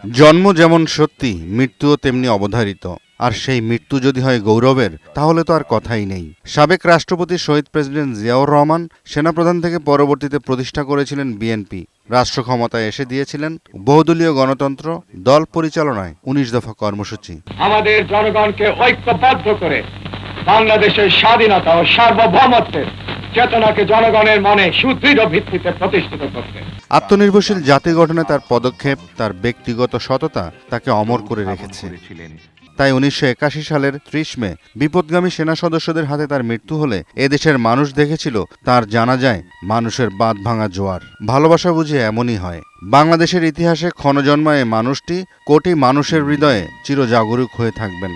জন্ম যেমন সত্যি, মৃত্যুও তেমনি অবধারিত। আর সেই মৃত্যু যদি হয় গৌরবের, তাহলে তো আর কথাই নেই। সাবেক রাষ্ট্রপতি শহীদ প্রেসিডেন্ট জিয়াউর রহমান সেনাপ্রধান থেকে পরবর্তীতে প্রতিষ্ঠা করেছিলেন বিএনপি। রাষ্ট্র ক্ষমতায় এসে দিয়েছিলেন বহুদলীয় গণতন্ত্র, দল পরিচালনায় ১৯ দফা কর্মসূচি। আমাদের জনগণকে ঐক্যবদ্ধ করে বাংলাদেশের স্বাধীনতা ও সার্বভৌমত্বের চেতনাকে জনগণের মনে সুদৃঢ় ভিত্তিতে প্রতিষ্ঠিত করতে। আত্মনির্ভরশীল জাতি গঠনে তার পদক্ষেপ, তার ব্যক্তিগত সততা তাকে অমর করে রেখেছে। তাই ১৯৮১ সালের ৩০ মে বিপদগামী সেনা সদস্যদের হাতে তার মৃত্যু হলে এদেশের মানুষ দেখেছিল তার জানাজায় মানুষের বাঁধ ভাঙা জোয়ার। ভালোবাসা বুঝে এমনই হয়। বাংলাদেশের ইতিহাসে ক্ষণজন্মা এই মানুষটি কোটি মানুষের হৃদয়ে চিরজাগরুক হয়ে থাকবেন।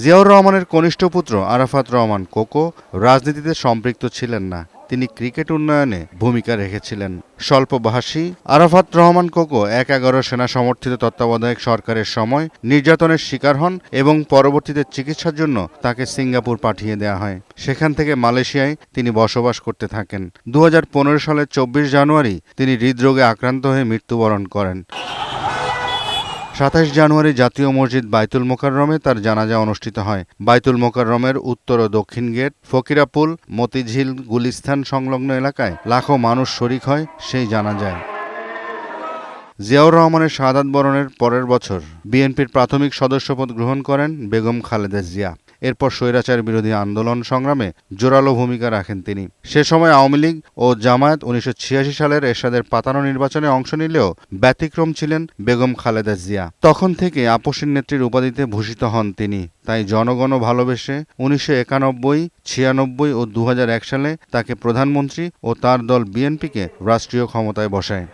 জিয়াউর রহমানের কনিষ্ঠ পুত্র আরাফাত রহমান কোকো রাজনীতিতে সম্পৃক্ত ছিলেন না। তিনি ক্রিকেট উন্নয়নে ভূমিকা রেখেছিলেন। স্বল্পভাষী আরাফাত রহমান কোকো ১/১১ সেনা সমর্থিত তত্ত্বাবধায়ক সরকারের সময় নির্যাতনের শিকার হন এবং পরবর্তীতে চিকিৎসার জন্য তাকে সিঙ্গাপুর পাঠিয়ে দেওয়া হয়। সেখান থেকে মালয়েশিয়ায় তিনি বসবাস করতে থাকেন। ২০১৫ সালের ২৪ জানুয়ারি তিনি হৃদরোগে আক্রান্ত হয়ে মৃত্যুবরণ করেন। ২৭ জানুয়ারি জাতীয় মসজিদ বাইতুল মোকাররমে তার জানাজা অনুষ্ঠিত হয়। বাইতুল মোকাররমের উত্তর ও দক্ষিণ গেট, ফকিরাপুল, মতিঝিল, গুলিস্তান সংলগ্ন এলাকায় লাখো মানুষ শরিক হয় সেই জানাজায়। জিয়াউর রহমানের শাহাদাত বরণের পরের বছর বিএনপির প্রাথমিক সদস্যপদ গ্রহণ করেন বেগম খালেদা জিয়া। এরপর স্বৈরাচার বিরোধী আন্দোলন সংগ্রামে জোরালো ভূমিকা রাখেন তিনি। সে সময় আওয়ামী লীগ ও জামায়াত ১৯৮৬ সালের এরশাদের পাতানো নির্বাচনে অংশ নিলেও ব্যতিক্রম ছিলেন বেগম খালেদা জিয়া। তখন থেকে আপসীন নেত্রীর উপাধিতে ভূষিত হন তিনি। তাই জনগণও ভালোবেসে ১৯৯১, ৯৬ ও ২০০১ সালে তাকে প্রধানমন্ত্রী ও তার দল বিএনপিকে রাষ্ট্রীয় ক্ষমতায় বসায়।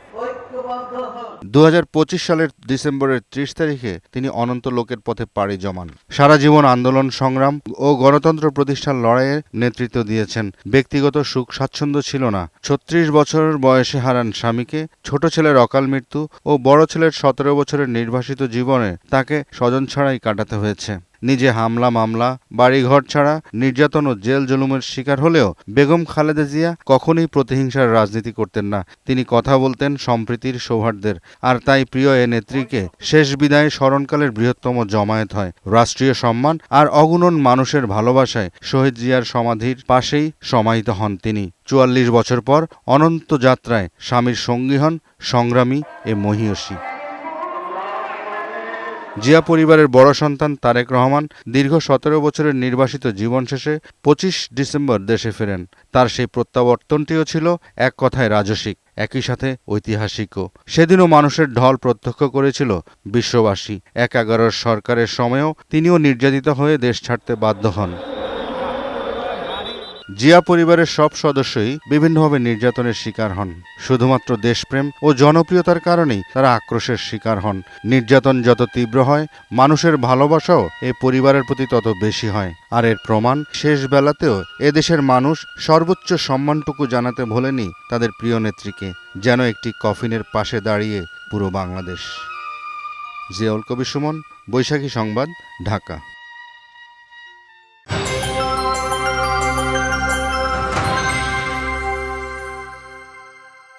২০২৫ সালের ডিসেম্বরের ৩০ তারিখে তিনি অনন্ত লোকের পথে পাড়ি জমান। সারা জীবন আন্দোলন সংগ্রাম ও গণতন্ত্র প্রতিষ্ঠার লড়াইয়ে নেতৃত্ব দিয়েছেন। ব্যক্তিগত সুখ স্বাচ্ছন্দ্য ছিল না। ৩৬ বছর বয়সে হারান স্বামীকে, ছোট ছেলের অকাল মৃত্যু ও বড় ছেলের ১৭ বছরের নির্বাসিত জীবনে তাকে স্বজন ছাড়াই কাটাতে হয়েছে। নিজে হামলা মামলা, বাড়িঘর ছাড়া নির্যাতন ও জেল জুলুমের শিকার হলেও বেগম খালেদা জিয়া কখনোই প্রতিহিংসার রাজনীতি করতেন না। তিনি কথা বলতেন সম্প্রীতির, সৌহার্দ্যের। আর তাই প্রিয় এ নেত্রীকে শেষ বিদায়ে স্মরণকালের বৃহত্তম জমায়েত হয়। রাষ্ট্রীয় সম্মান আর অগুণন মানুষের ভালোবাসায় শহীদ জিয়ার সমাধির পাশেই সমাহিত হন তিনি। ৪৪ বছর পর অনন্ত যাত্রায় স্বামীর সঙ্গী হন সংগ্রামী এ মহীয়সী। জিয়া পরিবারের বড় সন্তান তারেক রহমান দীর্ঘ ১৭ বছরের নির্বাসিত জীবন শেষে ২৫ ডিসেম্বর দেশে ফেরেন। তার সেই প্রত্যাবর্তনটিও ছিল এক কথায় রাজসিক, একই সাথে ঐতিহাসিকও। সেদিনও মানুষের ঢল প্রত্যক্ষ করেছিল বিশ্ববাসী। ১/১১ সরকারের সময়েও তিনিও নির্যাতিত হয়ে দেশ ছাড়তে বাধ্য হন। জিয়া পরিবারের সব সদস্যই বিভিন্নভাবে নির্যাতনের শিকার হন। শুধুমাত্র দেশপ্রেম ও জনপ্রিয়তার কারণেই তারা আক্রোশের শিকার হন। নির্যাতন যত তীব্র হয়, মানুষের ভালোবাসাও এ পরিবারের প্রতি তত বেশি হয়। আর এর প্রমাণ শেষ বেলাতেও এদেশের মানুষ সর্বোচ্চ সম্মানটুকু জানাতে ভোলেনি তাদের প্রিয় নেত্রীকে, যেন একটি কফিনের পাশে দাঁড়িয়ে পুরো বাংলাদেশ। জিয়াউল কবির সুমন, বৈশাখী সংবাদ, ঢাকা।